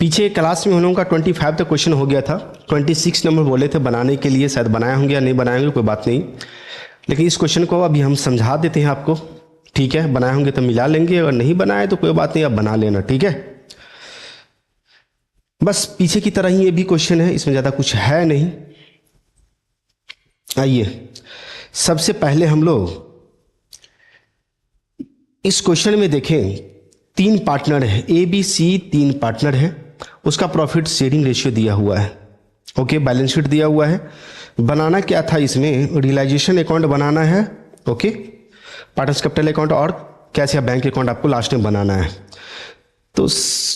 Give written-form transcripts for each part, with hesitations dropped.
पीछे क्लास में हम लोगों का 25 तक क्वेश्चन हो गया था। 26 नंबर बोले थे बनाने के लिए, शायद बनाए होंगे या नहीं बनाए होंगे, कोई बात नहीं। लेकिन इस क्वेश्चन को अभी हम समझा देते हैं आपको, ठीक है। बनाए होंगे तो मिला लेंगे, अगर नहीं बनाए तो कोई बात नहीं, आप बना लेना, ठीक है। बस पीछे की तरह ही ये भी क्वेश्चन है, इसमें ज़्यादा कुछ है नहीं। आइए सबसे पहले हम लोग इस क्वेश्चन में देखें, 3 पार्टनर है, ए बी सी 3 पार्टनर है, उसका प्रॉफिट शेयरिंग रेशियो दिया हुआ है, ओके। बैलेंस शीट दिया हुआ है। बनाना क्या था इसमें, रियलाइजेशन अकाउंट बनाना है, ओके। पार्टनर्स कैपिटल अकाउंट और कैश या बैंक अकाउंट आपको लास्ट में बनाना है। तो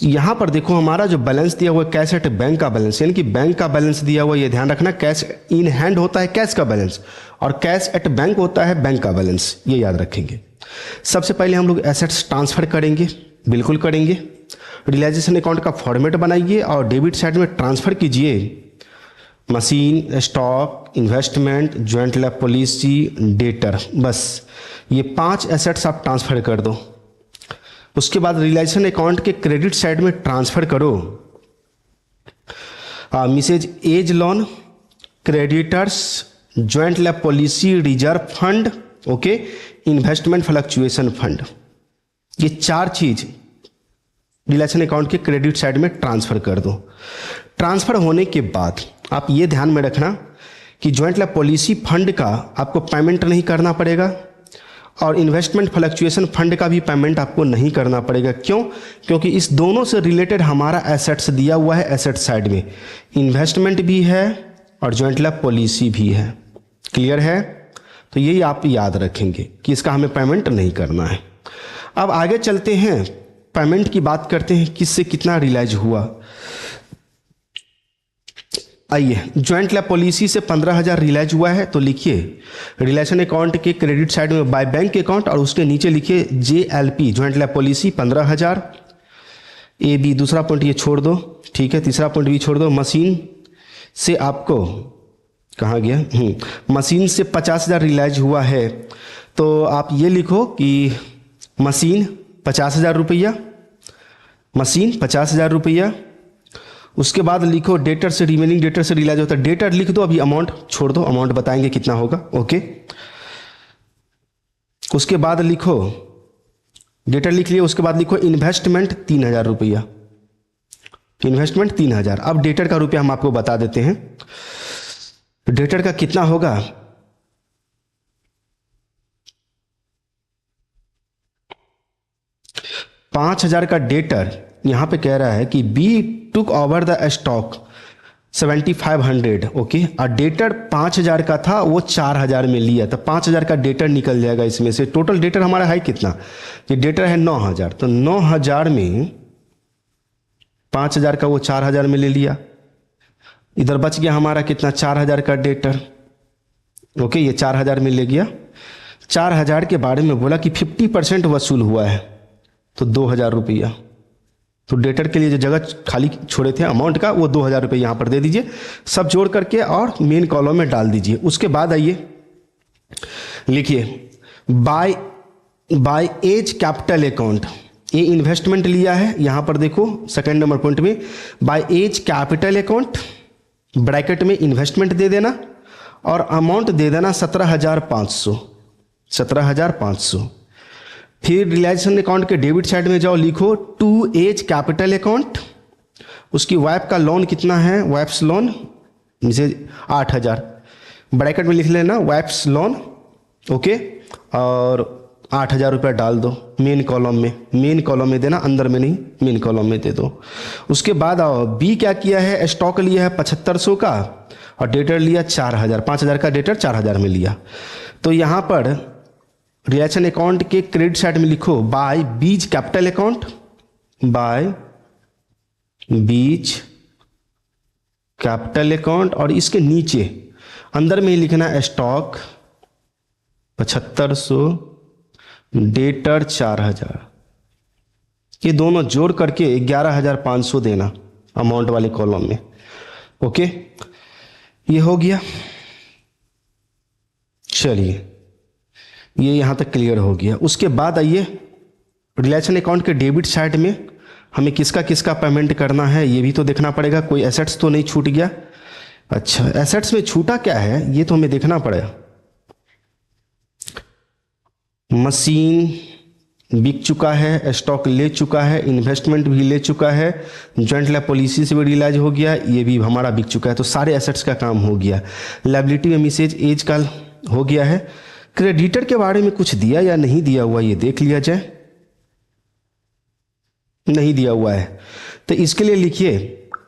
यहाँ पर देखो हमारा जो बैलेंस दिया हुआ है कैश एट बैंक का बैलेंस, यानी कि बैंक का बैलेंस दिया हुआ है, ये ध्यान रखना। कैश इन हैंड होता है कैश का बैलेंस और कैश एट बैंक होता है बैंक का बैलेंस, ये याद रखेंगे। सबसे पहले हम लोग एसेट्स ट्रांसफर करेंगे, बिल्कुल करेंगे। रियलाइजेशन अकाउंट का फॉर्मेट बनाइए और डेबिट साइड में ट्रांसफर कीजिए machine, stock, investment, joint life policy, debtor, बस ये 5 एसेट्स आप ट्रांसफर कर दो। उसके बाद रियलाइजेशन अकाउंट के क्रेडिट साइड में ट्रांसफर करो Mrs A's loan, creditors, joint life policy, reserve fund, okay, investment fluctuation fund. ये 4 चीज रियलाइजेशन अकाउंट के क्रेडिट साइड में ट्रांसफर कर दो। ट्रांसफर होने के बाद आप ये ध्यान में रखना कि ज्वाइंट लैब पॉलिसी फंड का आपको पेमेंट नहीं करना पड़ेगा और इन्वेस्टमेंट फ्लक्चुएशन फंड का भी पेमेंट आपको नहीं करना पड़ेगा। क्यों? क्योंकि इस दोनों से रिलेटेड हमारा एसेट्स दिया हुआ है, एसेट साइड में इन्वेस्टमेंट भी है और ज्वाइंट लैब पॉलिसी भी है। क्लियर है? तो यही आप याद रखेंगे कि इसका हमें पेमेंट नहीं करना है। अब आगे चलते हैं, पेमेंट की बात करते हैं, किससे कितना रियलाइज हुआ। आइए, ज्वाइंट लैब पॉलिसी से 15,000 रियलाइज हुआ है, तो लिखिए रिलेशन अकाउंट के क्रेडिट साइड में बाय बैंक अकाउंट और उसके नीचे लिखिए JLP joint life policy 15,000। A B दूसरा पॉइंट ये छोड़ दो, ठीक है। तीसरा पॉइंट भी छोड़ दो। मशीन से आपको कहाँ गया, मशीन से 50,000 रियलाइज हुआ है, तो आप ये लिखो कि मशीन 50,000 रुपया, मशीन 50,000 रुपया। उसके बाद लिखो डेटर से, रिमेनिंग डेटर से रियलाइज होता है, डेटर लिख दो, अभी अमाउंट छोड़ दो, अमाउंट बताएंगे कितना होगा, ओके। उसके बाद लिखो डेटर लिख लिया, उसके बाद लिखो इन्वेस्टमेंट 3,000 रुपया, इन्वेस्टमेंट 3,000। अब डेटर का रुपया हम आपको बता देते हैं, डेटर का कितना होगा, $5,000 का डेटर यहां पे कह रहा है कि B took over the stock 7,500, okay. और डेटर 5,000 का था, वो 4,000 में लिया, तो 5,000 का डेटर निकल जाएगा इसमें से। टोटल डेटर हमारा है कितना, ये डेटर है 9,000, तो 9,000 में 5,000 का वो 4,000 में ले लिया, इधर बच गया हमारा कितना, 4,000 का डेटर, ओके। ये 4,000 में ले गया। 4,000 के बारे में बोला कि 50% वसूल हुआ है, तो 2,000 रुपया। तो डेटर के लिए जो जगह खाली छोड़े थे अमाउंट का, वो 2,000 रुपये यहाँ पर दे दीजिए, सब जोड़ करके और मेन कॉलम में डाल दीजिए। उसके बाद आइए लिखिए बाय एज कैपिटल अकाउंट, ये इन्वेस्टमेंट लिया है, यहाँ पर देखो सेकंड नंबर पॉइंट में by as capital account, bracket में इन्वेस्टमेंट दे देना और अमाउंट दे देना 17,500, 17,500। फिर रियलाइजेशन अकाउंट के डेबिट साइड में जाओ, लिखो टू एज कैपिटल अकाउंट, उसकी वाइफ का लोन कितना है, वाइफ्स लोन जैसे 8,000, ब्रैकेट में लिख लेना वाइफ्स लोन, ओके। और 8,000 रुपया डाल दो मेन कॉलम में, मेन कॉलम में देना, अंदर में नहीं, मेन कॉलम में दे दो। उसके बाद आओ, बी क्या किया है, स्टॉक लिया है 7,500 का और डेटर लिया 4,000, 5,000 का डेटर 4,000 में लिया। तो यहाँ पर रिलेशन अकाउंट के क्रेडिट साइड में लिखो by B's capital account, by B's capital account, और इसके नीचे अंदर में ही लिखना स्टॉक 7,500, डेटर 4,000, ये दोनों जोड़ करके 11,500 देना अमाउंट वाले कॉलम में, ओके। ये हो गया, चलिए ये यहाँ तक क्लियर हो गया। उसके बाद आइए रिलेशन अकाउंट के डेबिट साइड में हमें किसका किसका पेमेंट करना है ये भी तो देखना पड़ेगा, कोई एसेट्स तो नहीं छूट गया। अच्छा, एसेट्स में छूटा क्या है ये तो हमें देखना पड़ेगा। मशीन बिक चुका है, स्टॉक ले चुका है, इन्वेस्टमेंट भी ले चुका है, जॉइंट लैब पॉलिसी से भी रिलाइज हो गया, ये भी हमारा बिक चुका है, तो सारे एसेट्स का काम हो गया। लायबिलिटी में मिसेज एज का हो गया है। क्रेडिटर के बारे में कुछ दिया या नहीं दिया हुआ ये देख लिया जाए। नहीं दिया हुआ है तो इसके लिए लिखिए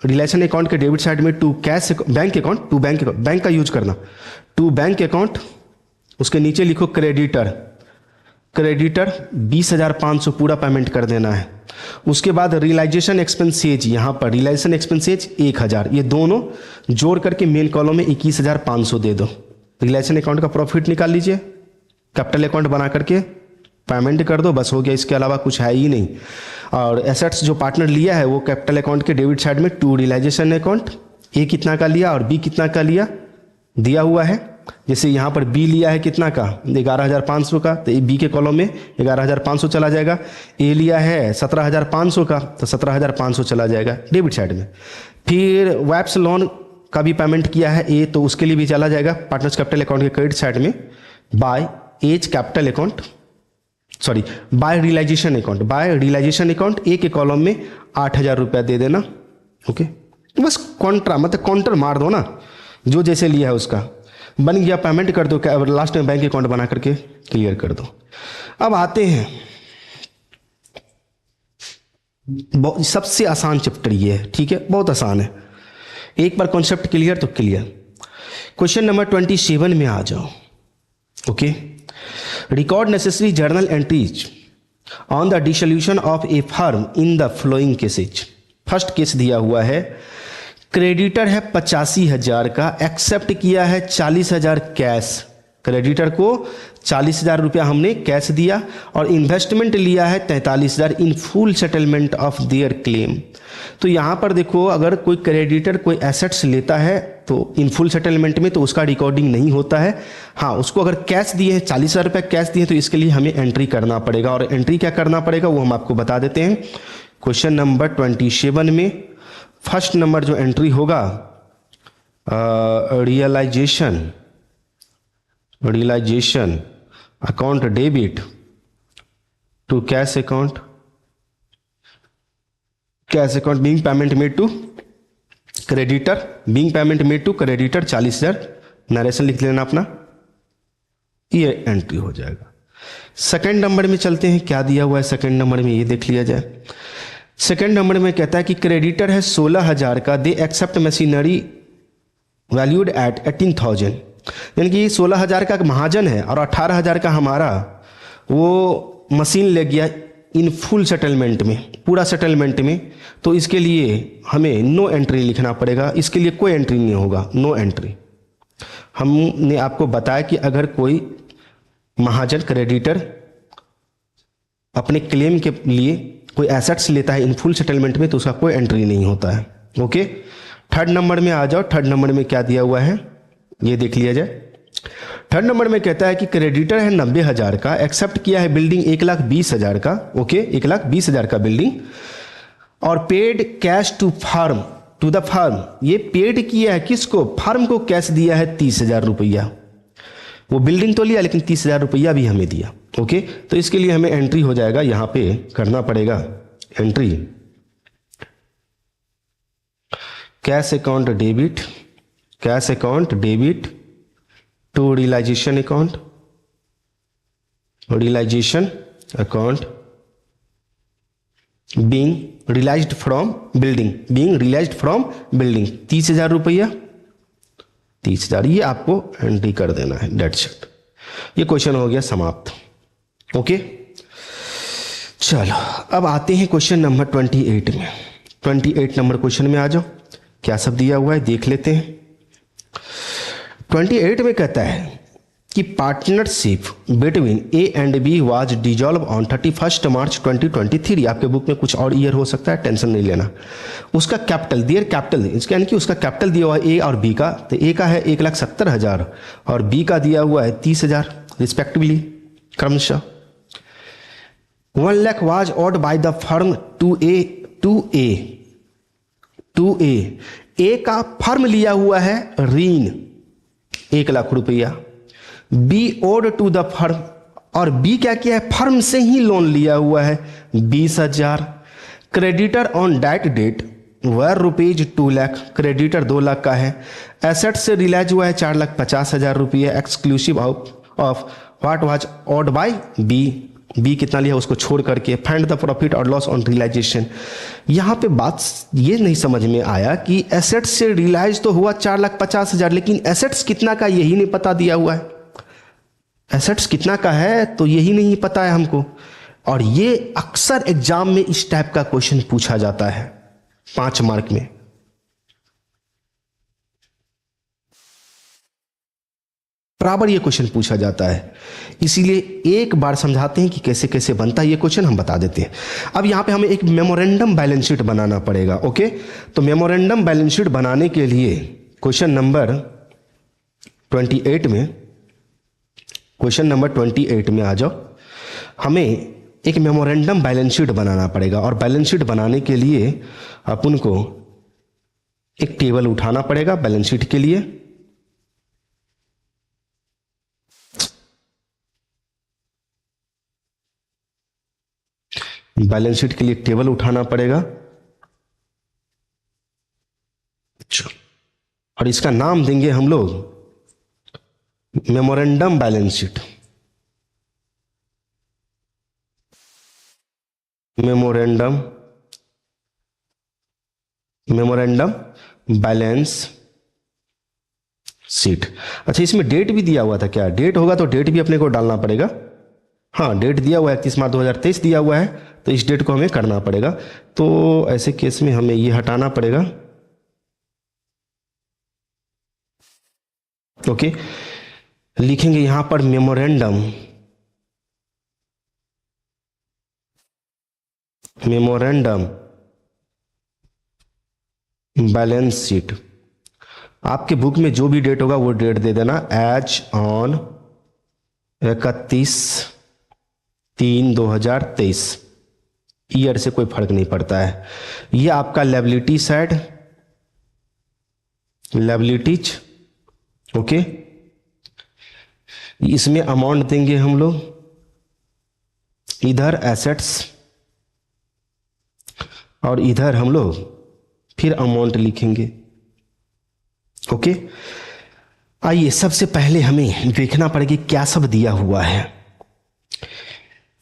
रिलेशन अकाउंट के डेबिट साइड में to cash bank account, to bank account, bank का यूज करना, टू बैंक अकाउंट, उसके नीचे लिखो क्रेडिटर, क्रेडिटर 20,500 पूरा पेमेंट कर देना है। उसके बाद रियलाइजेशन एक्सपेंसेज, यहाँ पर रियलाइजेशन एक्सपेंसेज 1000, ये दोनों जोड़ करके मेन कॉलम में 21,500 दे दो। रियलाइजेशन अकाउंट का प्रॉफिट निकाल लीजिए, कैपिटल अकाउंट बना करके पेमेंट कर दो, बस हो गया, इसके अलावा कुछ है ही नहीं। और एसेट्स जो पार्टनर लिया है वो कैपिटल अकाउंट के डेबिट साइड में टू रियलाइजेशन अकाउंट, ए कितना का लिया और बी कितना का लिया दिया हुआ है। जैसे यहाँ पर बी लिया है कितना का 11,500 का, तो बी के कॉलम में 11,500 चला जाएगा। ए लिया है 17,500 का, तो 17,500 चला जाएगा डेबिट साइड में। फिर वैप्स लोन का भी पेमेंट किया है ए, तो उसके लिए भी चला जाएगा पार्टनर्स कैपिटल अकाउंट के क्रेडिट साइड में by as capital account, sorry by realisation account, by realisation account A के कॉलम में 8,000 रुपया दे देना। ओके, बस कॉन्ट्रा मतलब काउंटर मार दो ना, जो जैसे लिया है उसका बन गया, पेमेंट कर दो, लास्ट में बैंक अकाउंट बना करके क्लियर कर दो। अब आते हैं सबसे आसान चैप्टर ये है, ठीक है, बहुत आसान है, एक बार कॉन्सेप्ट क्लियर तो क्लियर। क्वेश्चन नंबर 27 में आ जाओ। Okay, record necessary journal entries on the dissolution of A firm in the flowing cases. First case दिया हुआ है, क्रेडिटर है 85,000 का, एक्सेप्ट किया है 40,000 कैश, क्रेडिटर को 40,000 रुपया हमने कैश दिया और इन्वेस्टमेंट लिया है 43,000 इन full settlement of their claim. तो यहाँ पर देखो, अगर कोई क्रेडिटर कोई एसेट्स लेता है तो इन फुल सेटलमेंट में तो उसका रिकॉर्डिंग नहीं होता है। हाँ, उसको अगर कैश दिए हैं 40,000 रुपये कैश दिए तो इसके लिए हमें एंट्री करना पड़ेगा, और एंट्री क्या करना पड़ेगा वो हम आपको बता देते हैं। क्वेश्चन नंबर 27 में फर्स्ट नंबर जो एंट्री होगा realisation account debit to cash account, cash account being payment made to creditor, being payment made to creditor 40,000, narration लिख लेना अपना, ये एंट्री हो जाएगा। सेकंड नंबर में चलते हैं, क्या दिया हुआ है सेकंड नंबर में ये देख लिया जाए। सेकंड नंबर में कहता है कि क्रेडिटर है 16,000 का, they accept machinery valued at 18,000, यानी कि 16,000 का महाजन है और 18,000 का हमारा वो मशीन ले गया इन फुल सेटलमेंट में, पूरा सेटलमेंट में, तो इसके लिए हमें नो एंट्री लिखना पड़ेगा, इसके लिए कोई एंट्री नहीं होगा, नो एंट्री। हमने आपको बताया कि अगर कोई महाजन क्रेडिटर अपने क्लेम के लिए कोई एसेट्स लेता है इन फुल सेटलमेंट में तो उसका कोई एंट्री नहीं होता है। ओके, थर्ड नंबर में आ जाओ। थर्ड नंबर में क्या दिया हुआ है ये देख लिया जाए। थर्ड नंबर में कहता है कि क्रेडिटर है 90,000 का, एक्सेप्ट किया है बिल्डिंग 1,20,000 का, ओके 1,20,000 का बिल्डिंग, और paid cash to firm, to the firm, ये पेड किया है किसको, फर्म को कैश दिया है 30,000 रुपया, वो बिल्डिंग तो लिया लेकिन 30,000 रुपया भी हमें दिया। ओके, तो इसके लिए हमें एंट्री हो जाएगा, यहां पे करना पड़ेगा entry cash account debit, cash account debit to realisation account, realisation account being realised from building, being realised from building 30,000 रुपया, 30,000 ये आपको एंट्री कर देना है, डेट्स इट। ये क्वेश्चन हो गया समाप्त। ओके, चलो अब आते हैं क्वेश्चन नंबर 28 में। 28 नंबर क्वेश्चन में आ जाओ, क्या सब दिया हुआ है देख लेते हैं। 28 में कहता है कि partnership between A and B was dissolved on 31 March 2023। आपके बुक में कुछ और ईयर हो सकता है, टेंशन नहीं लेना। उसका कैपिटल, देयर कैपिटल, इसका यानी कि उसका कैपिटल दिया हुआ है ए और बी का, तो ए का है 1,70,000 और बी का दिया हुआ है 30,000 रिस्पेक्टिवली क्रमशः। 1 lakh was owed by the firm to A A का फर्म लिया हुआ है ऋण 1,00,000 रुपया, B owed to the firm, और बी क्या किया है, फर्म से ही लोन लिया हुआ है 20,000। Creditor on that date were rupees 2,00,000, creditor 2,00,000 का है। एसेट से रिलाइज हुआ है 4,50,000 रुपये exclusive of what was owed by B कितना लिया उसको छोड़ करके। फाइंड द प्रॉफिट और लॉस ऑन रियलाइजेशन। यहाँ पे बात ये नहीं समझ में आया कि एसेट्स से रियलाइज तो हुआ 4,50,000, लेकिन एसेट्स कितना का यही नहीं पता दिया हुआ है। एसेट्स कितना का है तो यही नहीं पता है हमको, और ये अक्सर एग्जाम में इस टाइप का क्वेश्चन पूछा जाता है 5 मार्क में। बराबर ये क्वेश्चन पूछा जाता है, इसीलिए एक बार समझाते हैं कि कैसे कैसे बनता है ये क्वेश्चन, हम बता देते हैं। अब यहां पे हमें एक मेमोरेंडम बैलेंस शीट बनाना पड़ेगा। ओके, तो मेमोरेंडम बैलेंस शीट बनाने के लिए क्वेश्चन नंबर 28 में, क्वेश्चन नंबर 28 में आ जाओ। हमें एक मेमोरेंडम बैलेंस शीट बनाना पड़ेगा, और बैलेंस शीट बनाने के लिए अपन को एक टेबल उठाना पड़ेगा बैलेंस शीट के लिए। बैलेंस शीट के लिए टेबल उठाना पड़ेगा, और इसका नाम देंगे हम लोग memorandum balance sheet. Memorandum balance sheet. अच्छा, इसमें डेट भी दिया हुआ था क्या? डेट होगा तो डेट भी अपने को डालना पड़ेगा। हाँ, डेट दिया हुआ है 31 मार्च 2023 दिया हुआ है, तो इस डेट को हमें करना पड़ेगा। तो ऐसे केस में हमें ये हटाना पड़ेगा। ओके, लिखेंगे यहां पर मेमोरेंडम बैलेंस शीट। आपके बुक में जो भी डेट होगा वो डेट दे देना, एज ऑन 31/3/2023। ईयर से कोई फर्क नहीं पड़ता है। ये आपका लायबिलिटी साइड, लायबिलिटीज। ओके, इसमें अमाउंट देंगे हम लोग, इधर एसेट्स, और इधर हम लोग फिर अमाउंट लिखेंगे। ओके, आइए सबसे पहले हमें देखना पड़ेगा क्या सब दिया हुआ है।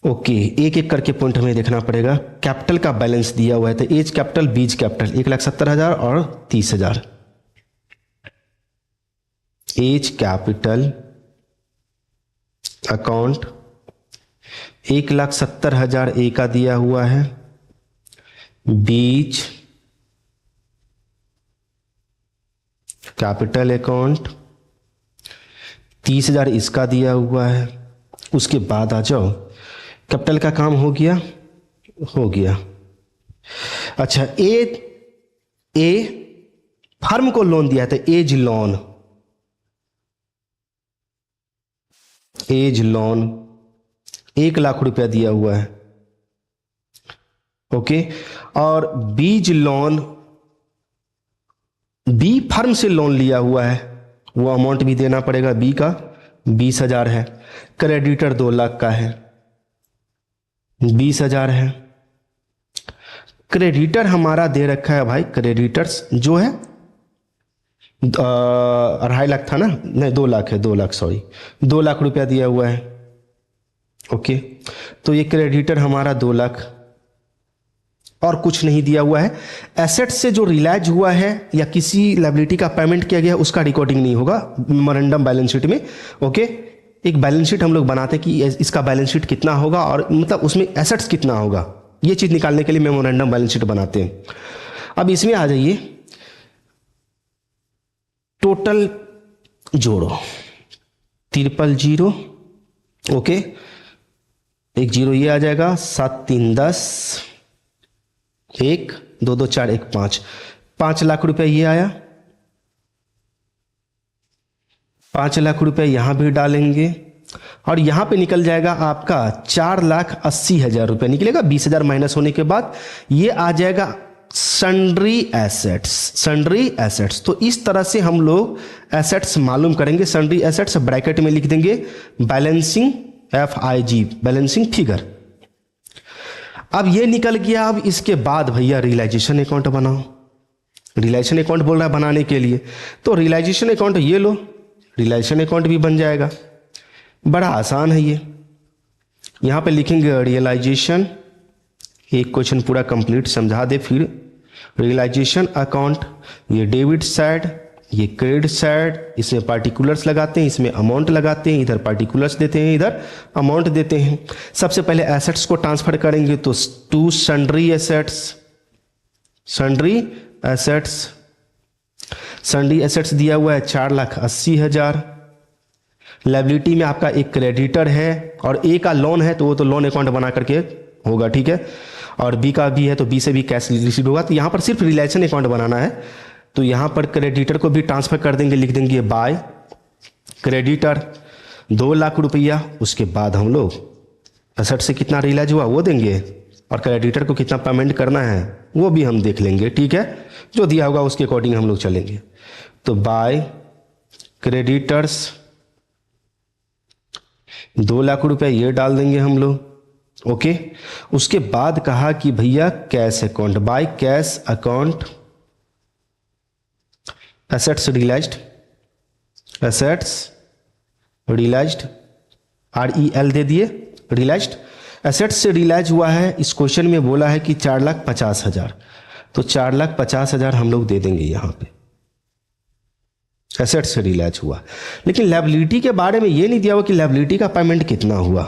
ओके, एक एक करके पॉइंट हमें देखना पड़ेगा। कैपिटल का बैलेंस दिया हुआ है, तो एज कैपिटल बीज कैपिटल 1,70,000 और 30,000। एज कैपिटल अकाउंट 1,70,000 ए का दिया हुआ है, बीज कैपिटल अकाउंट 30,000 इसका दिया हुआ है। उसके बाद आ जाओ, कैपिटल का काम हो गया, हो गया। अच्छा, ए फर्म को लोन दिया था, एज लोन 1,00,000 रुपया दिया हुआ है। ओके, और बीज लोन, बी फर्म से लोन लिया हुआ है, वो अमाउंट भी देना पड़ेगा। बी का 20,000 है। क्रेडिटर 2,00,000 का है, 20,000 है। क्रेडिटर हमारा दे रखा है भाई, क्रेडिटर्स जो है 2.5 था ना, नहीं 2,00,000 है, 2,00,000 सॉरी, 2,00,000 रुपया दिया हुआ है। ओके, तो ये क्रेडिटर हमारा 2,00,000, और कुछ नहीं दिया हुआ है। एसेट से जो रिलाइज हुआ है या किसी लायबिलिटी का पेमेंट किया गया उसका रिकॉर्डिंग नहीं होगा मेमोरेंडम बैलेंस शीट में। ओके, एक बैलेंस शीट हम लोग बनाते हैं कि इसका बैलेंस शीट कितना होगा, और मतलब उसमें एसेट्स कितना होगा, ये चीज निकालने के लिए मेमोरेंडम बैलेंस शीट बनाते हैं। अब इसमें आ जाइए, टोटल जोड़ो 000, ओके, एक जीरो ये आ जाएगा, 7 3 10, 1 2 2 4 1 5, 5,00,000 रुपया ये आया। 5,00,000 रुपया यहां भी डालेंगे, और यहाँ पे निकल जाएगा आपका 4,80,000 रुपये निकलेगा 20,000 माइनस होने के बाद। ये आ जाएगा सन्ड्री एसेट्स। सन्ड्री एसेट्स, तो इस तरह से हम लोग एसेट्स मालूम करेंगे। सन्ड्री एसेट्स ब्रैकेट में लिख देंगे बैलेंसिंग FIG, बैलेंसिंग फिगर। अब ये निकल गया। अब इसके बाद भैया रियलाइजेशन अकाउंट बनाओ। रियलाइजेशन अकाउंट बोल रहा है बनाने के लिए, तो रियलाइजेशन अकाउंट ये लो, रियलाइजेशन अकाउंट भी बन जाएगा। बड़ा आसान है ये। यहाँ पे लिखेंगे रियलाइजेशन, एक क्वेश्चन पूरा कंप्लीट समझा दे फिर। रियलाइजेशन अकाउंट, ये डेबिट साइड, ये क्रेडिट साइड, इसमें पार्टिकुलर्स लगाते हैं, इसमें अमाउंट लगाते हैं, इधर पार्टिकुलर्स देते हैं, इधर अमाउंट देते हैं। सबसे पहले एसेट्स को ट्रांसफर करेंगे तो to sundry assets, sundry assets, sundry assets दिया हुआ है 4,80,000। लायबिलिटी में आपका एक क्रेडिटर है और ए का लोन है तो वो तो लोन अकाउंट बना करके होगा, ठीक है। और बी का भी है तो बी से भी कैश रिसीव होगा। तो यहाँ पर सिर्फ रिलेशन अकाउंट बनाना है, तो यहाँ पर क्रेडिटर को भी ट्रांसफर कर देंगे, लिख देंगे बाय क्रेडिटर 2 लाख रुपया। उसके बाद हम लोग एसेट से कितना रियलाइज हुआ वो देंगे और क्रेडिटर को कितना पेमेंट करना है वो भी हम देख लेंगे, ठीक है। जो दिया होगा उसके अकॉर्डिंग हम लोग चलेंगे। तो बाय क्रेडिटर्स 2 लाख रुपया ये डाल देंगे हम लोग, ओके। उसके बाद कहा कि भैया cash account, by cash account assets realised, assets realised, REL दे दिए, रियलाइज्ड। एसेट्स से रियलाइज हुआ है, इस क्वेश्चन में बोला है कि 4,50,000, तो 4,50,000 हम लोग दे देंगे यहाँ पे, एसेट से रियलाइज हुआ। लेकिन लायबिलिटी के बारे में ये नहीं दिया हुआ कि लायबिलिटी का पेमेंट कितना हुआ,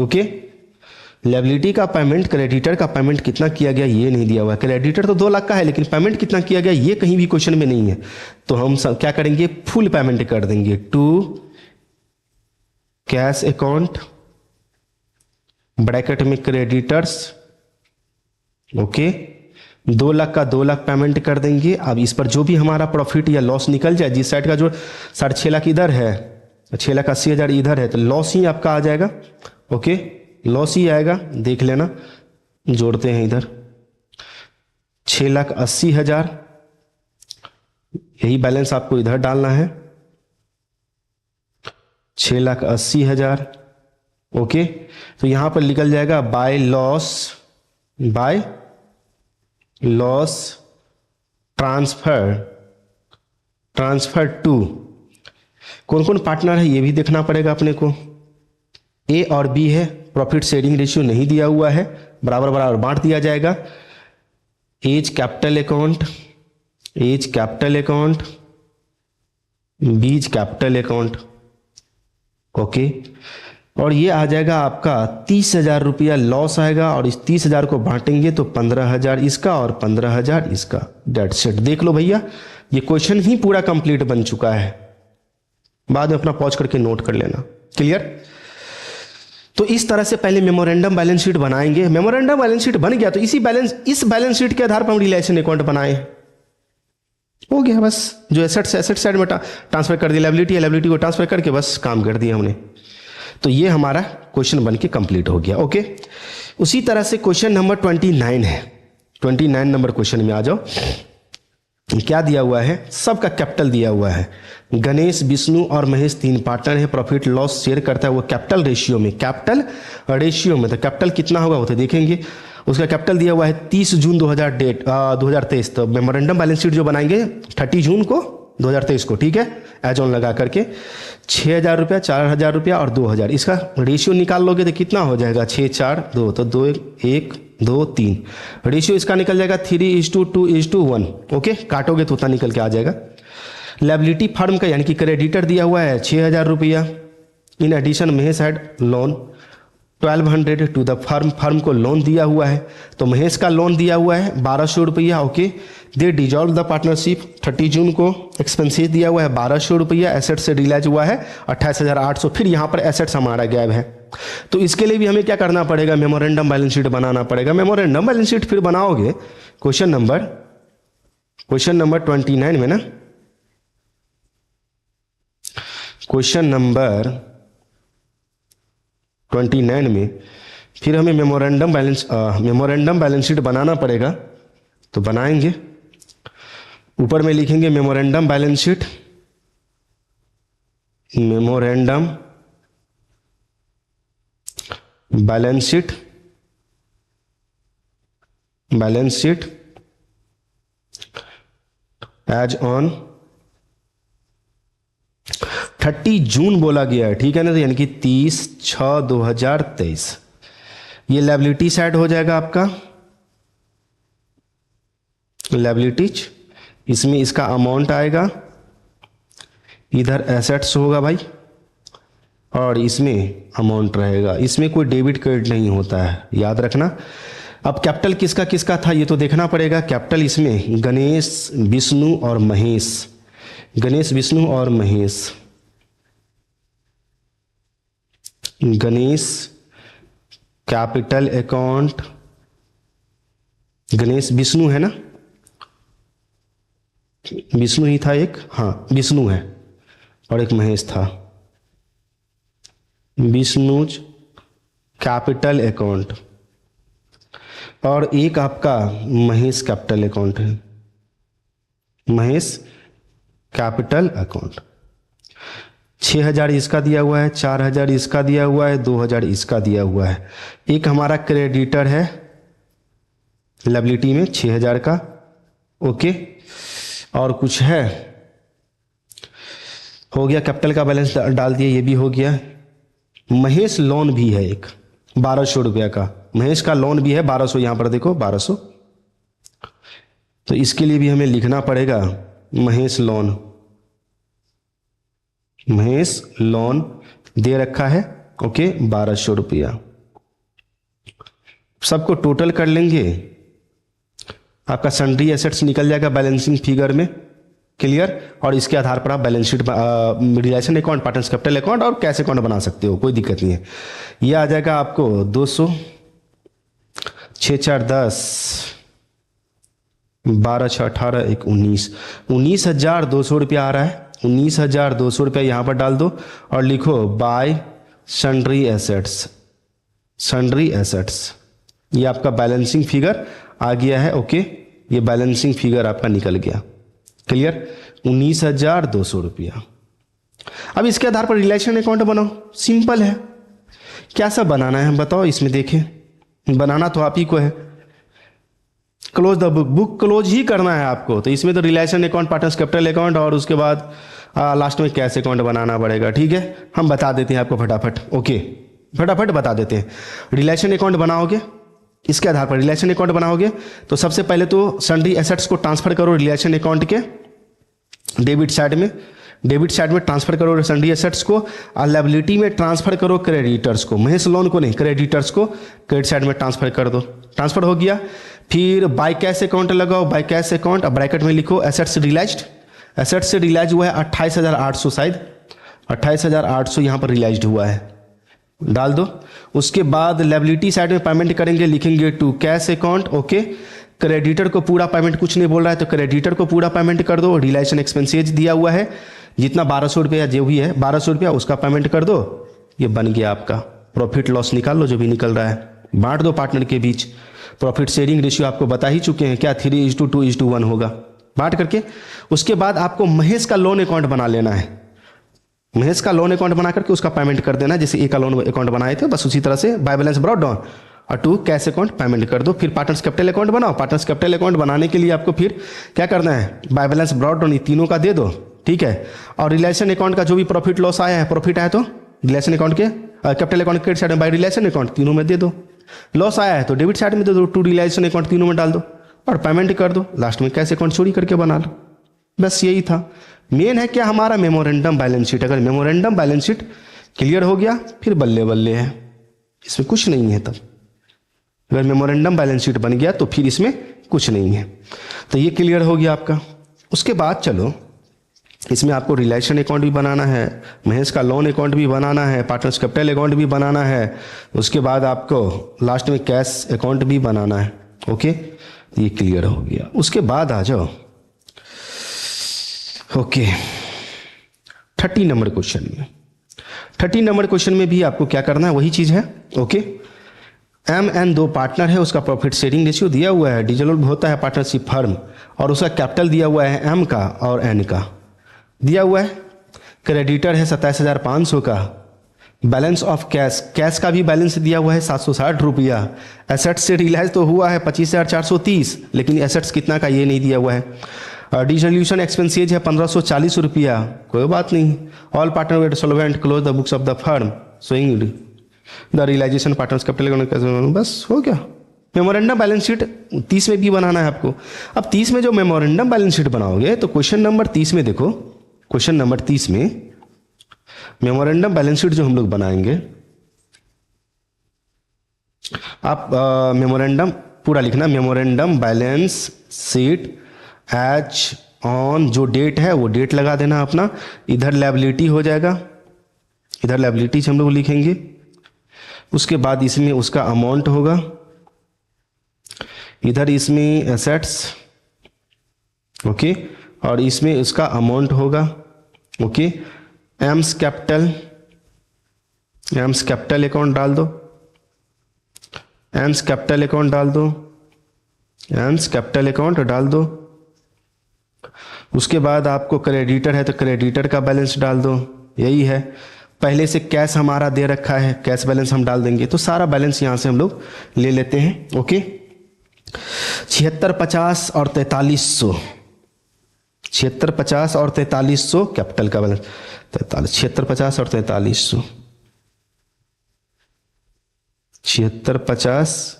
ओके। लायबिलिटी का पेमेंट, क्रेडिटर का पेमेंट कितना किया गया ये नहीं दिया हुआ। क्रेडिटर तो 2 लाख का है लेकिन पेमेंट कितना किया गया ये कहीं भी क्वेश्चन में नहीं है। तो हम सब क्या करेंगे, फुल पेमेंट कर देंगे टू कैश अकाउंट ब्रैकेट में क्रेडिटर्स, ओके। 2 लाख का 2 लाख पेमेंट कर देंगे। अब इस पर जो भी हमारा प्रॉफिट या लॉस निकल जाए, जिस साइड का जो 6.5 लाख इधर है, 6,80,000 इधर है, तो लॉस ही आपका आ जाएगा, ओके। लॉस ही आएगा, देख लेना। जोड़ते हैं इधर 6,80,000, यही बैलेंस आपको इधर डालना है 6,80,000, ओके। तो यहां पर निकल जाएगा by loss, by loss transfer, transfer to, कौन कौन पार्टनर है ये भी देखना पड़ेगा अपने को। ए और बी है, प्रॉफिट शेयरिंग रेशियो नहीं दिया हुआ है, बराबर बराबर बांट दिया जाएगा। A's capital account, A's capital account, B's capital account, okay. और ये आ जाएगा आपका 30,000 रुपया लॉस आएगा और इस 30,000 को बांटेंगे तो 15,000 इसका और 15,000 इसका, डेट सेट। देख लो भैया ये क्वेश्चन ही पूरा कंप्लीट बन चुका है, बाद में अपना पॉज करके नोट कर लेना, क्लियर। तो इस तरह से पहले मेमोरेंडम बैलेंस शीट बनाएंगे। मेमोरेंडम बैलेंस शीट बन गया तो इस बैलेंस शीट के आधार पर हम रिलेशन अकाउंट बनाए, हो गया बस। जो एसेट्स एसेट साइड में ट्रांसफर कर दिया, लायबिलिटी है लायबिलिटी को ट्रांसफर करके बस काम कर दिया हमने। तो ये हमारा क्वेश्चन बन के कंप्लीट हो गया, ओके। उसी तरह से क्वेश्चन नंबर 29 है। 29 नंबर क्वेश्चन में आ जाओ। क्या दिया हुआ है, सबका कैपिटल दिया हुआ है। गणेश, विष्णु और महेश 3 पार्टनर है, प्रॉफिट लॉस शेयर करता है वो कैपिटल रेशियो में, कैपिटल रेशियो में। तो कैपिटल कितना होगा वो तो देखेंगे। उसका कैपिटल दिया हुआ है 30 जून 2023। तो मेमोरेंडम बैलेंस शीट जो बनाएंगे 30 जून को 2023 को, ठीक है, एज ऑन लगा करके 6,000 रुपया, 4,000 रुपया और 2,000, इसका रेशियो निकाल लोगे तो कितना हो जाएगा, 6, 4, 2, तो 2, 1, 2, 3 रेशियो इसका निकल जाएगा 3:2:1, ओके। काटोगे तो उतना निकल के आ जाएगा। लायबिलिटी फर्म का यानी कि क्रेडिटर दिया हुआ है 6,000 रुपया। In addition Mahesh had loan 1,200 to the firm, firm को लोन दिया हुआ है तो महेश का लोन दिया हुआ है 1,200 रुपया, okay. They dissolve the partnership 30 जून को, एक्सपेंसेस दिया हुआ है 1,200 रुपया, एसेट से रिलाइज हुआ है 28,800। फिर यहाँ पर एसेट्स हमारा गैप है तो इसके लिए भी हमें क्या करना पड़ेगा, मेमोरेंडम बैलेंस शीट बनाना पड़ेगा। मेमोरेंडम बैलेंस शीट फिर बनाओगे क्वेश्चन नंबर 29 में ना, क्वेश्चन नंबर 29 में फिर हमें मेमोरेंडम बैलेंस शीट बनाना पड़ेगा, तो बनाएंगे। ऊपर में लिखेंगे memorandum balance sheet, memorandum balance sheet as on 30 June बोला गया है, ठीक है ना, तो यानी कि 30/6/2023 ये लायबिलिटी साइड हो जाएगा आपका, लायबिलिटीज। इसमें इसका अमाउंट आएगा, इधर एसेट्स होगा भाई, और इसमें अमाउंट रहेगा। इसमें कोई डेबिट क्रेडिट नहीं होता है, याद रखना। अब कैपिटल किसका किसका था ये तो देखना पड़ेगा। कैपिटल इसमें गणेश, विष्णु और महेश, गणेश, विष्णु और महेश, गणेश कैपिटल अकाउंट, गणेश विष्णु है ना, विष्णु ही था एक, हाँ विष्णु है, और एक महेश था, विष्णुज कैपिटल अकाउंट, और एक आपका महेश कैपिटल अकाउंट है, महेश कैपिटल अकाउंट। 6,000 इसका दिया हुआ है, 4,000 इसका दिया हुआ है, 2,000 इसका दिया हुआ है। एक हमारा क्रेडिटर है लायबिलिटी में 6,000 का, ओके। और कुछ है, हो गया, कैपिटल का बैलेंस डाल दिया, ये भी हो गया। महेश लोन भी है एक 1,200 रुपया का, महेश का लोन भी है 1,200, यहां पर देखो 1,200, तो इसके लिए भी हमें लिखना पड़ेगा महेश लोन, महेश लोन दे रखा है, ओके, 1,200 रुपया। सबको टोटल कर लेंगे, आपका सन्ड्री एसेट्स निकल जाएगा बैलेंसिंग फिगर में, क्लियर। और इसके आधार पर आप balance sheet, relation account, partners capital account और कैश अकाउंट बना सकते हो, कोई दिक्कत नहीं है। ये आ जाएगा आपको 200, 6 4 10, 12 6 18, 1 19, 19,200 रुपया आ रहा है। 19,200 रुपया यहाँ पर डाल दो और लिखो bye sundry assets, sundry assets. ये आपका बैलेंसिंग फिगर आ गया है, ओके। ये बैलेंसिंग फिगर आपका निकल गया, क्लियर, 19,200 रुपया। अब इसके आधार पर रिलेशन अकाउंट बनाओ, सिंपल है। क्या सब बनाना है बताओ, इसमें देखें, बनाना तो आप ही को है। Close the book, book close ही करना है आपको, तो इसमें तो realisation account, partners capital account और उसके बाद लास्ट में कैश अकाउंट बनाना पड़ेगा, ठीक है। हम बता देते हैं आपको फटाफट, ओके, फटाफट बता देते हैं। रिलेशन अकाउंट बनाओगे, इसके आधार पर रिलेशन अकाउंट बनाओगे तो सबसे पहले तो सन्ड्री एसेट्स को ट्रांसफर करो रिलेशन अकाउंट के डेबिट साइड में, डेबिट साइड में ट्रांसफर करो सन्ड्री एसेट्स को, और लायबिलिटी में ट्रांसफर करो क्रेडिटर्स को, महेश लोन को नहीं, क्रेडिटर्स को क्रेडिट साइड में ट्रांसफर कर दो। ट्रांसफर हो गया, फिर बाय कैश अकाउंट लगाओ, बाय कैश अकाउंट, अब ब्रैकेट में लिखो एसेट्स रियलाइज्ड, एसेट्स से रियलाइज हुआ है 28,800, शायद 28,800 यहाँ पर रियलाइज्ड हुआ है, डाल दो। उसके बाद लायबिलिटी साइड में पेमेंट करेंगे, लिखेंगे to cash account, okay. Creditor को पूरा पेमेंट कुछ नहीं बोल रहा है तो क्रेडिटर को पूरा पेमेंट कर दो। रिलेशन एक्सपेंसेज दिया हुआ है जितना 1,200 रुपया जो भी है 1,200 रुपया उसका पेमेंट कर दो। ये बन गया आपका, प्रॉफिट लॉस निकाल लो जो भी निकल रहा है, बांट दो पार्टनर के बीच। प्रॉफिट शेयरिंग रेशियो आपको बता ही चुके हैं क्या, 3:2:1 होगा, बांट करके। उसके बाद आपको महेश का लोन अकाउंट बना लेना है, महेश का लोन अकाउंट बना करके उसका पेमेंट कर देना, जैसे ए का लोन अकाउंट बनाए थे बस उसी तरह से बाय बैलेंस ब्रॉट डाउन, और टू कैश अकाउंट पेमेंट कर दो। फिर पार्टनर्स कैपिटल अकाउंट बनाओ, पार्टनर्स कैपिटल अकाउंट बनाने के लिए आपको फिर क्या करना है, बाय बैलेंस ब्रॉट डाउन, ये तीनों का दे दो, ठीक है। और रिलेशन अकाउंट का जो भी प्रॉफिट लॉस आया है, प्रॉफिट आया तो रिलेशन अकाउंट के कैपिटल अकाउंट क्रेडिट साइड में बाय रिलेशन अकाउंट तीनों में दे दो, लॉस आया है तो डेबिट साइड में दे दो, टू रिलेशन अकाउंट तीनों में डाल दो और पेमेंट कर दो। लास्ट में कैश अकाउंट चोरी करके बना लो, बस यही था। मेन है क्या हमारा मेमोरेंडम बैलेंस शीट। अगर मेमोरेंडम बैलेंस शीट क्लियर हो गया फिर बल्ले बल्ले है, इसमें कुछ नहीं है। तब अगर मेमोरेंडम बैलेंस शीट बन गया तो फिर इसमें कुछ नहीं है। तो ये क्लियर हो गया आपका। उसके बाद चलो इसमें आपको रिलेशन अकाउंट भी बनाना है, महेश का लोन अकाउंट भी बनाना है, पार्टनर्स कैपिटल अकाउंट भी बनाना है, उसके बाद आपको लास्ट में कैश अकाउंट भी बनाना है, ओके। ये क्लियर हो गया। उसके बाद आ जाओ ओके 30 नंबर क्वेश्चन में। 13 नंबर क्वेश्चन में भी आपको क्या करना है, वही चीज़ है। ओके, एम एन दो पार्टनर है, उसका प्रॉफिट शेयरिंग रेशियो दिया हुआ है, डिसॉल्व होता है पार्टनरशिप फर्म, और उसका कैपिटल दिया हुआ है एम का और एन का दिया हुआ है। क्रेडिटर है 27,500 का, बैलेंस ऑफ कैश, कैश का भी बैलेंस दिया हुआ है 760 रुपया, एसेट्स से रियलाइज तो हुआ है 25,430, लेकिन एसेट्स कितना का ये नहीं दिया हुआ है। डिसोल्यूशन एक्सपेंसेज है 1540 रुपया, कोई बात नहीं। All partner were solvent, close the books of the firm showing the realisation partners capital, बस हो गया। मेमोरेंडम बैलेंस शीट 30 में भी बनाना है आपको। अब 30 में जो मेमोरेंडम बैलेंस शीट बनाओगे तो क्वेश्चन नंबर 30 में देखो, क्वेश्चन नंबर 30 में मेमोरेंडम बैलेंस शीट जो हम लोग बनाएंगे, आप मेमोरेंडम पूरा लिखना, memorandum balance sheet as on, जो डेट है वो डेट लगा देना अपना, इधर लायबिलिटी हो जाएगा, इधर लायबिलिटीज हम लोग लिखेंगे, उसके बाद इसमें उसका अमाउंट होगा, इधर इसमें एसेट्स, ओके, और इसमें उसका अमाउंट होगा, okay. AIIMS capital, AIIMS capital account डाल दो, एम्स कैपिटल अकाउंट डाल दो, एम्स कैपिटल अकाउंट डाल दो। उसके बाद आपको क्रेडिटर है तो क्रेडिटर का बैलेंस डाल दो, यही है। पहले से कैश हमारा दे रखा है, कैश बैलेंस हम डाल देंगे, तो सारा बैलेंस यहाँ से हम लोग ले लेते हैं। ओके, 76, 50 और 4300, 76, 50 और 4300 कैपिटल का बैलेंस, 76, 50 और 4300, 76, 50,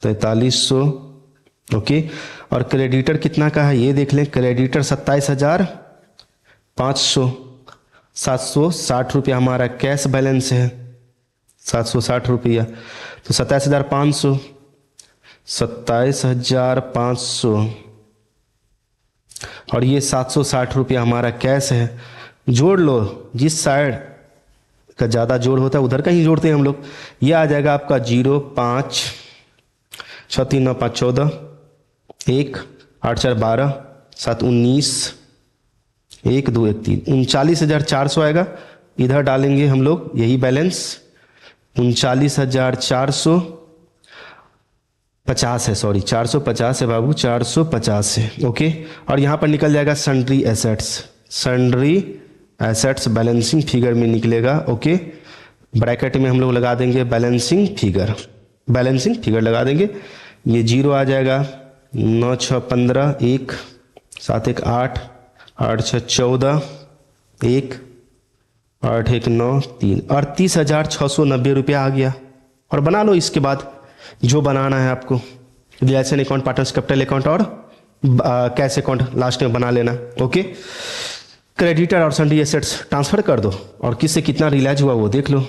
4300, ओके। और क्रेडिटर कितना का है ये देख लें, क्रेडिटर 27,500, 760 रुपया हमारा कैश बैलेंस है, 760 रुपया, तो 27,500, 27,500 और ये 760 रुपया हमारा कैश है। जोड़ लो, जिस साइड का ज़्यादा जोड़ होता है उधर का ही जोड़ते हैं हम लोग। ये आ जाएगा आपका 0, 5, 6, 3, 9, 5, 14, 1, 8, 4, 12, 7, 19, 1, 2, 1, 3, 39,400 आएगा। इधर डालेंगे हम लोग यही बैलेंस, 39,450 है, सॉरी 450 है बाबू, 450 है, ओके। और यहाँ पर निकल जाएगा sundry assets, sundry assets balancing figure में निकलेगा, ओके। ब्रैकेट में हम लोग लगा देंगे बैलेंसिंग फिगर, बैलेंसिंग फिगर लगा देंगे। ये 0 आ जाएगा, 9, 6, 15, 1, 7, 1, 8, 8, 6, 14, 1, 8, 1, 9, 3, 38,690 रुपया आ गया। और बना लो इसके बाद जो बनाना है आपको, relation account, partners capital account और कैश अकाउंट लास्ट में बना लेना, ओके। क्रेडिटर और सन्ड्री एसेट्स ट्रांसफर कर दो और किससे कितना रिलाइज हुआ वो देख लो,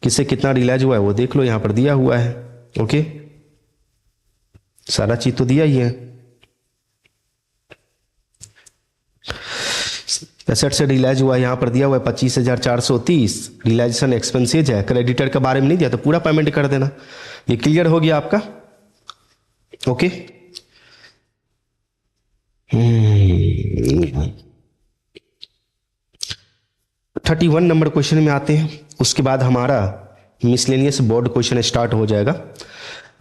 किससे कितना रिलाइज हुआ है वो देख लो, यहाँ पर दिया हुआ है, ओके। सारा चीज तो दिया ही है। एसेट से रिलाइज हुआ यहाँ पर दिया हुआ है 25,430, रिलाइजेशन एक्सपेंसेज है, क्रेडिटर के बारे में नहीं दिया तो पूरा पेमेंट कर देना। ये क्लियर हो गया आपका, ओके। 31 नंबर क्वेश्चन में आते हैं, उसके बाद हमारा मिसलेनियस बोर्ड क्वेश्चन स्टार्ट हो जाएगा।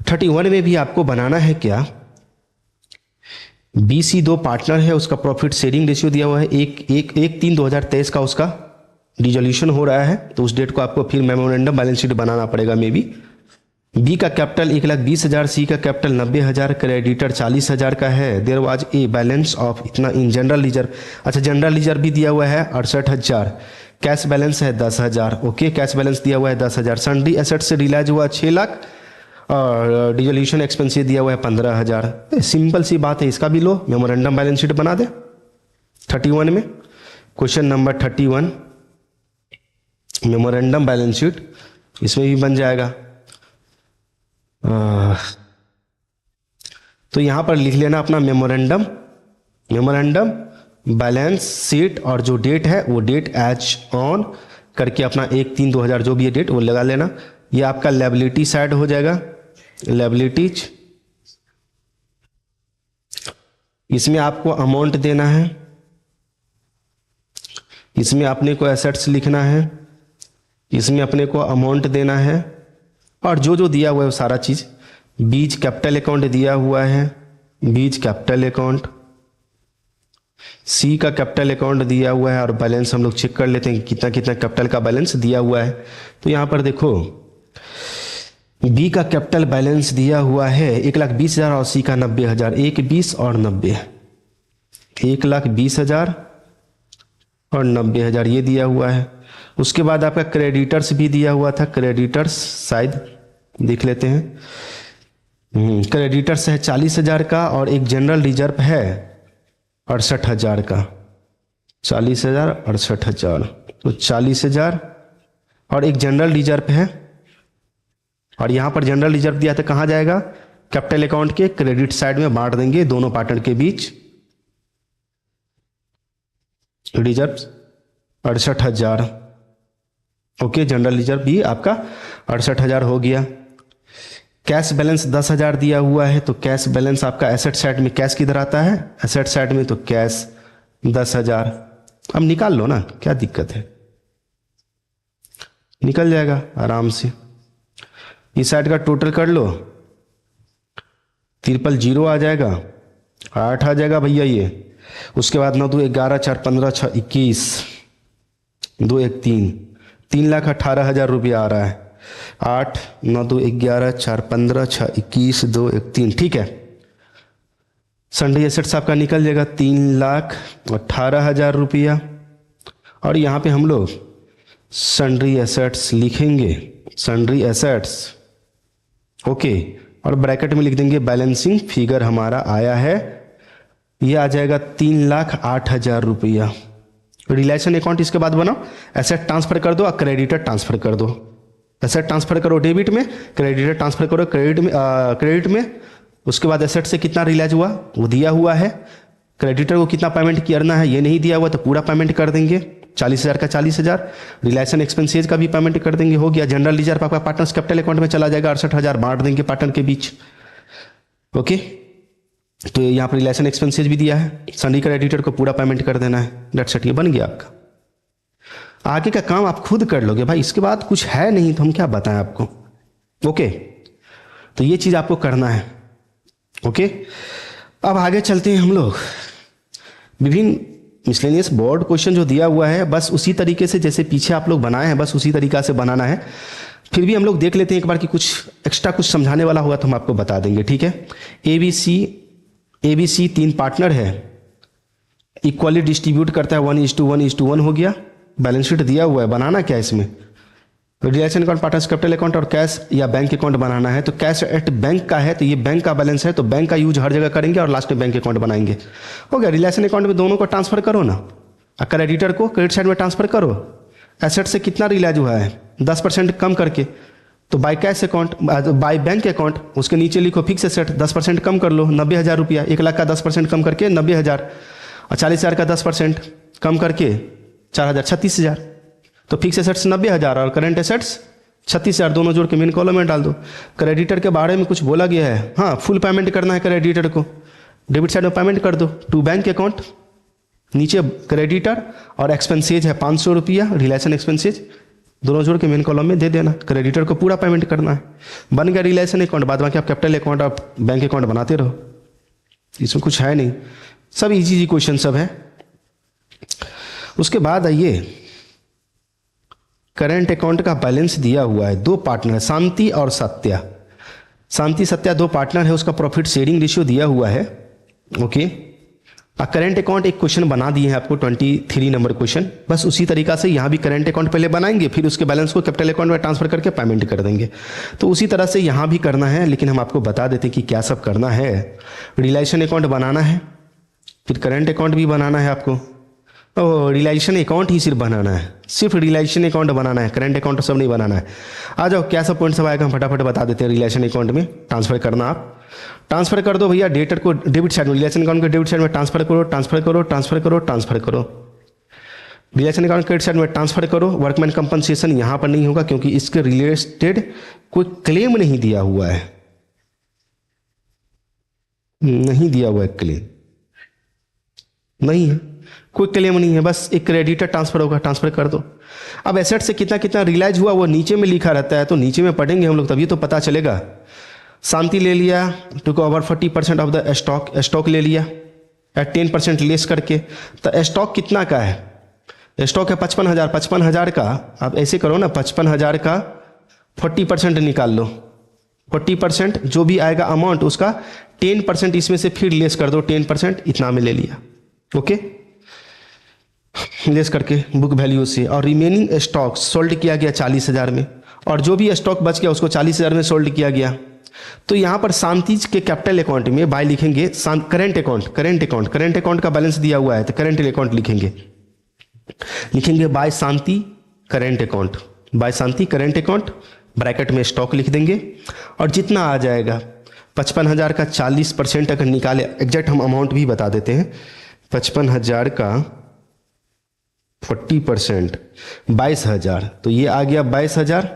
31 में भी आपको बनाना है क्या, BC दो पार्टनर है, उसका प्रॉफिट शेयरिंग रेशियो दिया हुआ है, 1/3/2023 का उसका डिसोल्यूशन हो रहा है, तो उस डेट को आपको फिर मेमोरेंडम बैलेंस शीट बनाना पड़ेगा मे बी। बी का कैपिटल 1,20,000, सी का कैपिटल 90,000, क्रेडिटर 40,000 का है। There was a balance of इतना इन जनरल लीजर, अच्छा जनरल लीजर भी दिया हुआ है 68,000, कैश बैलेंस है 10,000, ओके, कैश बैलेंस दिया हुआ है 10,000, सन्ड्री एसेट से रिलाइज हुआ 6 लाख और डिसोल्यूशन एक्सपेंसेस दिया हुआ है 15,000। सिंपल सी बात है, इसका भी लो, मेमोरेंडम बैलेंस शीट बना दे 31 में। Question number 31 memorandum balance sheet इसमें भी बन जाएगा। तो यहां पर लिख लेना अपना मेमोरेंडम, मेमोरेंडम बैलेंस शीट और जो डेट है वो डेट एज ऑन करके अपना 1/3/2000 जो भी है डेट वो लगा लेना। ये आपका लायबिलिटी साइड हो जाएगा, लायबिलिटीज, इसमें आपको अमाउंट देना है, इसमें अपने को एसेट्स लिखना है, इसमें अपने को अमाउंट देना है, और जो जो दिया हुआ है वो सारा चीज़। बीज कैपिटल अकाउंट दिया हुआ है, बीज कैपिटल अकाउंट, सी का कैपिटल अकाउंट दिया हुआ है, और बैलेंस हम लोग चेक कर लेते हैं कि कितना कितना कैपिटल का बैलेंस दिया हुआ है। तो यहाँ पर देखो बी का कैपिटल बैलेंस दिया हुआ है 1,20,000 और सी का 90,000, 1,20,000 और 90, 1,20,000 और 90,000 ये दिया हुआ है। उसके बाद आपका क्रेडिटर्स भी दिया हुआ था, क्रेडिटर्स शायद देख लेते हैं। क्रेडिटर्स है 40,000 का, और एक जनरल रिजर्व है 68,000 का, 40,000 68,000, तो 40,000 और एक जनरल रिजर्व है। और यहाँ पर जनरल रिजर्व दिया था, कहाँ जाएगा? कैपिटल अकाउंट के क्रेडिट साइड में बांट देंगे दोनों पार्टनर के बीच। रिजर्व 68,000, ओके, जनरल रिजर्व भी आपका 68,000 हो गया। कैश बैलेंस 10,000 दिया हुआ है, तो कैश बैलेंस आपका एसेट साइड में, कैश किधर आता है? एसेट साइड में, तो कैश 10,000। अब निकाल लो ना, क्या दिक्कत है, निकल जाएगा आराम से। इस साइड का टोटल कर लो, 300 आ जाएगा, 8 आ जाएगा भैया ये। उसके बाद 9 2 11 4 15 6 21 2 1 3, 3,18,000 रुपया आ रहा है। 8 9 2 11 4 15 6 21 2 1 3, ठीक है। सन्ड्री एसेट्स आपका निकल जाएगा 3,18,000 रुपया। और यहाँ पे हम लोग सन्ड्री एसेट्स लिखेंगे, सन्ड्री एसेट्स, ओके, और ब्रैकेट में लिख देंगे बैलेंसिंग फिगर हमारा आया है, ये आ जाएगा 3,08,000 रुपया। रिलेशन अकाउंट इसके बाद बनाओ, एसेट ट्रांसफर कर दो और क्रेडिटर ट्रांसफर कर दो। एसेट ट्रांसफर करो डेबिट में, क्रेडिटर ट्रांसफर करो क्रेडिट में। उसके बाद एसेट से कितना रिलाइज हुआ वो दिया हुआ है, क्रेडिटर को कितना पेमेंट करना है ये नहीं दिया हुआ, तो पूरा पेमेंट कर देंगे, 40,000 का 40,000। रिलेशन एक्सपेंसेज का भी पेमेंट कर देंगे, हो गया। जनरल रिजर्व आपका पार्टनर्स कैपिटल अकाउंट में चला जाएगा, 68,000 बांट देंगे पार्टनर के बीच, ओके। तो यहाँ पर रिलेशन एक्सपेंसेज भी दिया है, सन्ड्री क्रेडिटर को पूरा पेमेंट कर देना है, डेट्स इट, ये बन गया आपका। आगे का काम आप खुद कर लोगे भाई, इसके बाद कुछ है नहीं तो हम क्या बताएं आपको, ओके। तो ये चीज़ आपको करना है, ओके। अब आगे चलते हैं हम लोग। विभिन्न मिसलेनियस बोर्ड क्वेश्चन जो दिया हुआ है बस उसी तरीके से जैसे पीछे आप लोग बनाए हैं, बस उसी तरीका से बनाना है। फिर भी हम लोग देख लेते हैं एक बार कि कुछ एक्स्ट्रा कुछ समझाने वाला होगा तो हम आपको बता देंगे, ठीक है। ABC 3 पार्टनर है, इक्वली डिस्ट्रीब्यूट करता है, 1:1:1 हो गया। बैलेंस शीट दिया हुआ है, बनाना क्या है इसमें? Relation account, partners capital account और कैश या बैंक अकाउंट बनाना है। तो कैश एट बैंक का है तो ये बैंक का बैलेंस है, तो बैंक का यूज हर जगह करेंगे और लास्ट में बैंक अकाउंट बनाएंगे, हो गया। रिलेशन अकाउंट में दोनों को ट्रांसफर करो ना, क्रेडिटर को क्रेडिट साइड में ट्रांसफर करो। एसेट से कितना रिलाइज हुआ है 10% कम करके, तो bye cash account, bye bank account, उसके नीचे लिखो फिक्स एसेट 10% कम कर लो, 90,000 रुपया। 1,00,000 का 10% कम करके 90,000, और 40,000 का 10% कम करके 4,000, 36,000। तो फिक्स एसेट्स 90,000 और करंट एसेट्स 36,000, दोनों जोड़ के मेन कॉलम में डाल दो। क्रेडिटर के बारे में कुछ बोला गया है, हाँ, फुल पेमेंट करना है क्रेडिटर को, डेबिट साइड में पेमेंट कर दो टू बैंक अकाउंट, नीचे क्रेडिटर, और एक्सपेंसेज है 500 रुपया, रिलेशन एक्सपेंसेज, दोनों जोड़ के मेन कॉलम में दे देना। क्रेडिटर को पूरा पेमेंट करना है, बन गया रिलेशन अकाउंट। बाद बाकी आप कैपिटल अकाउंट और बैंक अकाउंट बनाते रहो, इसमें कुछ है नहीं, सब इजी क्वेश्चन सब है। उसके बाद आइए, करंट अकाउंट का बैलेंस दिया हुआ है, 2 पार्टनर, शांति और सत्या। शांति सत्या 2 पार्टनर है, उसका प्रॉफिट शेयरिंग रेशियो दिया हुआ है, ओके। करंट अकाउंट एक क्वेश्चन बना दिए हैं आपको, 23 नंबर क्वेश्चन, बस उसी तरीका से यहाँ भी करंट अकाउंट पहले बनाएंगे, फिर उसके बैलेंस को कैपिटल अकाउंट में ट्रांसफर करके पेमेंट कर देंगे। तो उसी तरह से यहाँ भी करना है, लेकिन हम आपको बता देते कि क्या सब करना है। रिलेशन अकाउंट बनाना है, फिर करंट अकाउंट भी बनाना है आपको, और रिलेशन अकाउंट ही सिर्फ बनाना है, सिर्फ रिलेशन अकाउंट बनाना है, करंट अकाउंट सब नहीं बनाना है। आ जाओ, क्या सब पॉइंट सब आएगा हम फटाफट बता देते हैं। रिलेशन अकाउंट में ट्रांसफर करना, आप ट्रांसफर कर दो भैया डेटर को डेबिट साइड में, रिलेशन अकाउंट को डेबिट साइड में ट्रांसफर करो, ट्रांसफर करो, ट्रांसफर करो, ट्रांसफर करो। रिलेशन अकाउंट क्रेडिट साइड में ट्रांसफर करो। वर्कमैन कंपनसेशन यहाँ पर नहीं होगा क्योंकि इसके रिलेटेड कोई क्लेम नहीं दिया हुआ है, नहीं दिया हुआ है, क्लेम नहीं है, कोई क्लेम नहीं है, बस एक क्रेडिटर ट्रांसफर होगा, ट्रांसफर कर दो। अब एसेट से कितना कितना रियलाइज हुआ वो नीचे में लिखा रहता है, तो नीचे में पढ़ेंगे हम लोग तभी तो पता चलेगा। शांति ले लिया, took over 40% of the stock, stock ले लिया एट 10% लेस करके। तो स्टॉक कितना का है? स्टॉक है 55,000। 55,000 का आप ऐसे करो ना, 55,000 का 40% निकाल लो। 40% जो भी आएगा अमाउंट उसका 10% इसमें से फिर लेस कर दो, 10% इतना में ले लिया। ओके, लेस करके बुक वैल्यू से। और रिमेनिंग स्टॉक सोल्ड किया गया 40,000 में, और जो भी स्टॉक बच गया उसको 40,000 में सोल्ड किया गया। तो यहां पर शांतिज के कैपिटल अकाउंट में बाय लिखेंगे करेंट अकाउंट, करेंट अकाउंट का बैलेंस दिया हुआ है तो करेंट अकाउंट लिखेंगे बाय शांति करेंट अकाउंट, बाय शांति करेंट अकाउंट, ब्रैकेट में स्टॉक लिख देंगे। और जितना आ जाएगा 55,000 का 40% अगर निकाले, एग्जैक्ट हम अमाउंट भी बता देते हैं, 55,000 का 40% 22,000, तो ये आ गया 22,000,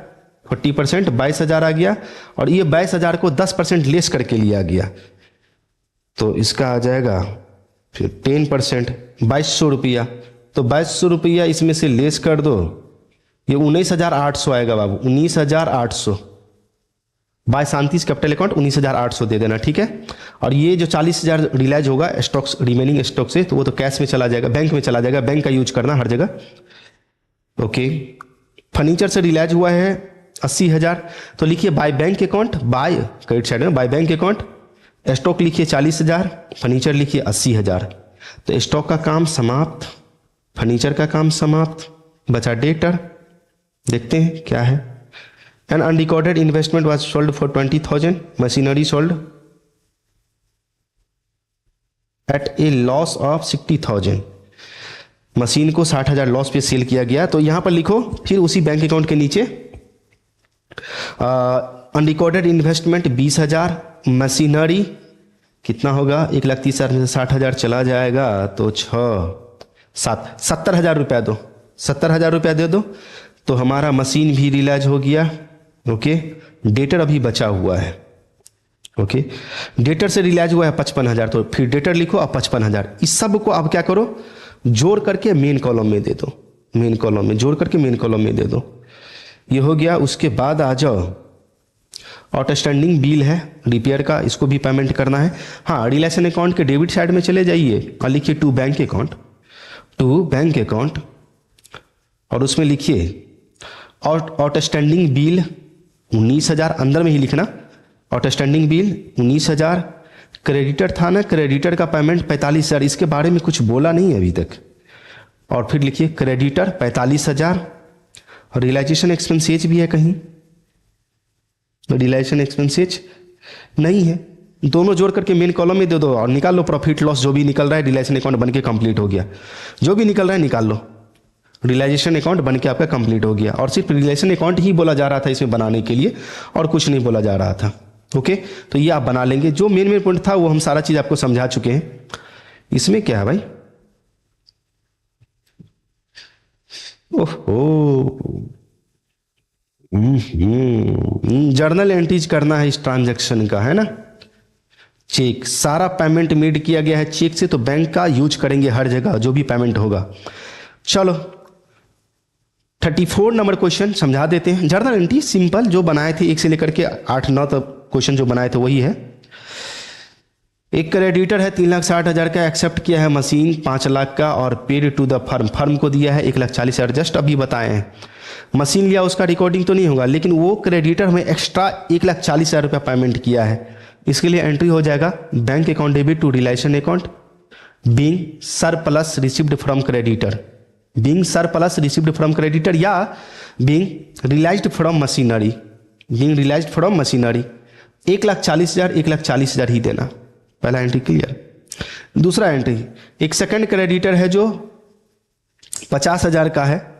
40% 22,000 आ गया। और ये 22,000 को 10% लेस करके लिया गया, तो इसका आ जाएगा फिर 10% 2,200 रुपया। तो 2,200 रुपया इसमें से लेस कर दो, ये 19,800 आएगा बाबू, 19,800 बाय शांतिज कैपिटल अकाउंट 19,800 दे देना, ठीक है। और ये जो 40,000 रिलाइज होगा स्टॉक्स, रिमेनिंग स्टॉक से, तो वो तो कैश में चला जाएगा, बैंक में चला जाएगा, बैंक का यूज करना हर जगह। ओके, फर्नीचर से रिलाइज हुआ है 80,000, तो लिखिए bye bank account, by credit side में बाय बैंक अकाउंट, स्टॉक लिखिए 40,000, फर्नीचर लिखिए 80,000। तो स्टॉक का काम समाप्त, फर्नीचर का काम समाप्त, बचा डेटर। देखते हैं क्या है। An unrecorded investment was sold for 20,000, machinery sold at a loss of 60,000, machine को 60,000 लॉस पे सेल किया गया। तो यहां पर लिखो फिर उसी बैंक अकाउंट के नीचे अनरिकॉर्डेड इन्वेस्टमेंट 20,000, मशीनरी कितना होगा, 1,30,000 में से 60,000 चला जाएगा तो 70,000 रुपया दो, 70,000 रुपया दे दो, तो हमारा मशीन भी रिलाइज हो गया। ओके, डेटर अभी बचा हुआ है। ओके, डेटर से रिलाइज हुआ है 55,000, तो फिर डेटर लिखो और 55,000, इस सब को आप क्या करो, जोड़ करके मेन कॉलम में दे दो, मेन कॉलम में जोड़ करके मेन कॉलम में दे दो। ये हो गया। उसके बाद आ जाओ, आउटस्टैंडिंग बिल है रिपेयर का, इसको भी पेमेंट करना है। हाँ, रिलेशन अकाउंट के डेबिट साइड में चले जाइए और लिखिए to bank account, to bank account, और उसमें लिखिए आउटस्टैंडिंग बिल 19,000, अंदर में ही लिखना आउटस्टैंडिंग बिल 19,000। क्रेडिटर था ना, क्रेडिटर का पेमेंट 45,000, इसके बारे में कुछ बोला नहीं है अभी तक। और फिर लिखिए क्रेडिटर 45,000, और रियलाइजेशन एक्सपेंसेज भी है कहीं, रियलाइजेशन एक्सपेंसेज नहीं है, दोनों जोड़ करके मेन कॉलम में दे दो और निकाल लो प्रॉफिट लॉस, जो भी निकल रहा है रियलाइजेशन अकाउंट बन के कंप्लीट हो गया, जो भी निकल रहा है निकाल लो, रियलाइजेशन अकाउंट बन के आपका कंप्लीट हो गया। और सिर्फ रियलाइजेशन अकाउंट ही बोला जा रहा था इसमें बनाने के लिए, और कुछ नहीं बोला जा रहा था। ओके, तो ये आप बना लेंगे। जो मेन पॉइंट था वो हम सारा चीज आपको समझा चुके हैं। इसमें क्या है भाई, ओहो, जर्नल एंट्रीज करना है इस ट्रांजैक्शन का, है ना। चेक, सारा पेमेंट मेड किया गया है चेक से, तो बैंक का यूज करेंगे हर जगह जो भी पेमेंट होगा। चलो 34 नंबर क्वेश्चन समझा देते हैं। जर्नल एंट्री सिंपल जो बनाए थे 1 से लेकर के 8-9 तक क्वेश्चन जो बनाए थे वही है। एक क्रेडिटर है 3,60,000 का, एक्सेप्ट किया है मशीन 5 लाख का, और paid to the firm, firm को दिया है 1,40,000, जस्ट अभी बताए हैं। मशीन लिया उसका रिकॉर्डिंग तो नहीं होगा, लेकिन वो क्रेडिटर में एक्स्ट्रा 1,40,000 रुपया पेमेंट किया है। इसके लिए एंट्री हो जाएगा bank account debit to realisation account being surplus received from creditor, being surplus received from creditor, या being realised from machinery, being realised from machinery. 1,40,000 1,40,000 ही देना, पहला एंट्री क्लियर। दूसरा एंट्री, एक सेकंड क्रेडिटर है जो 50,000 का है,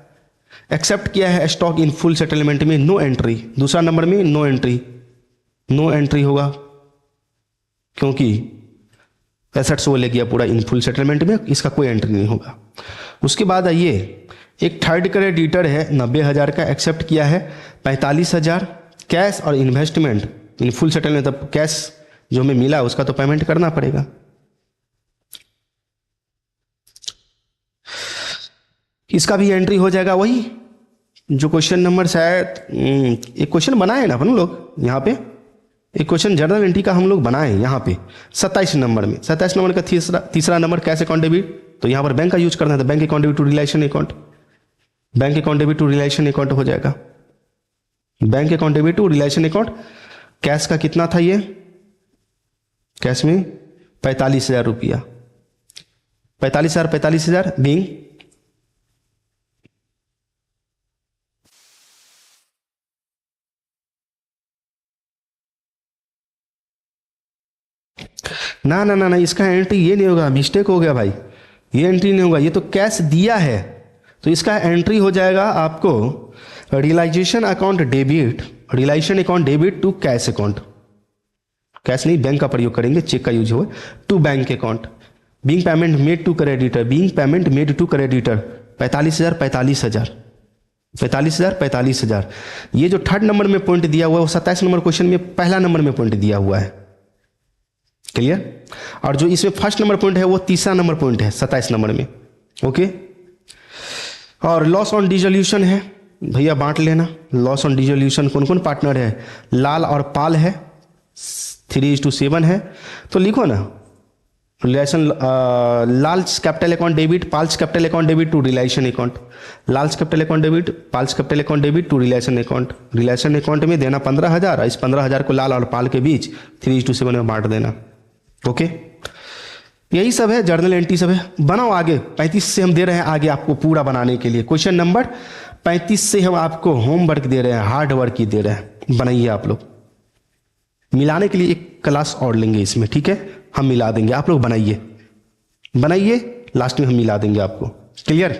एक्सेप्ट किया है स्टॉक इन फुल सेटलमेंट में, नो एंट्री। दूसरा नंबर में नो एंट्री, नो एंट्री होगा क्योंकि एसेट्स वो ले गया पूरा इन फुल सेटलमेंट में, इसका कोई एंट्री नहीं होगा। उसके बाद आइए, एक थर्ड क्रेडिटर है 90,000 का, एक्सेप्ट किया है 45,000, कैश और इन्वेस्टमेंट इन फुल सेटलमेंट, तब कैश जो हमें मिला उसका तो पेमेंट करना पड़ेगा। इसका भी एंट्री हो जाएगा वही जो क्वेश्चन नंबर शायद एक क्वेश्चन बनाए ना अपन लोग यहाँ पे, एक क्वेश्चन जर्नल एंट्री का हम लोग बनाए यहाँ पे 27 नंबर में। 27 नंबर का तीसरा नंबर कैश अकाउंट डेबिट, तो यहाँ पर बैंक का यूज करना था, bank account debit to realisation account, bank account debit to realisation account हो जाएगा। Bank account debit to realisation account, cash का कितना था ये, कैश में 45,000 रुपया, 45,000 बीइंग ना ना ना ना, इसका एंट्री ये नहीं होगा, मिस्टेक हो गया भाई, ये एंट्री नहीं होगा, ये तो कैश दिया है, तो इसका एंट्री हो जाएगा आपको realisation account debit, realisation account debit to cash account, cash नहीं बैंक का प्रयोग करेंगे, चेक का यूज हो, to bank account, being payment made to creditor, being payment made to creditor 45,000 ये जो थर्ड नंबर में पॉइंट दिया हुआ है वो 27 नंबर क्वेश्चन में पहला नंबर में पॉइंट दिया हुआ है, क्लियर। और जो इसमें फर्स्ट नंबर पॉइंट है वो तीसरा नंबर पॉइंट है 27 नंबर में, ओके। और लॉस ऑन डिसोल्यूशन है, भैया बांट लेना, लॉस ऑन डिसोल्यूशन कौन कौन पार्टनर है, लाल और पाल है, 3:7 है, तो लिखो ना realisation, Lal's capital account debit, Pal's capital account debit to realisation account, Lal's capital account debit, Pal's capital account debit to realisation account, realisation account में देना 15,000, इस 15,000 को लाल और पाल के बीच 3:7 में बांट देना, ओके। यही सब है, जर्नल एंट्री सब है, बनाओ आगे। 35 से हम दे रहे हैं आगे आपको पूरा बनाने के लिए, क्वेश्चन नंबर 35 से हम आपको होमवर्क दे रहे हैं, हार्ड वर्क ही दे रहे हैं, बनाइए आप लोग। मिलाने के लिए एक क्लास और लेंगे इसमें, ठीक है, हम मिला देंगे, आप लोग बनाइए, लास्ट में हम मिला देंगे आपको, क्लियर।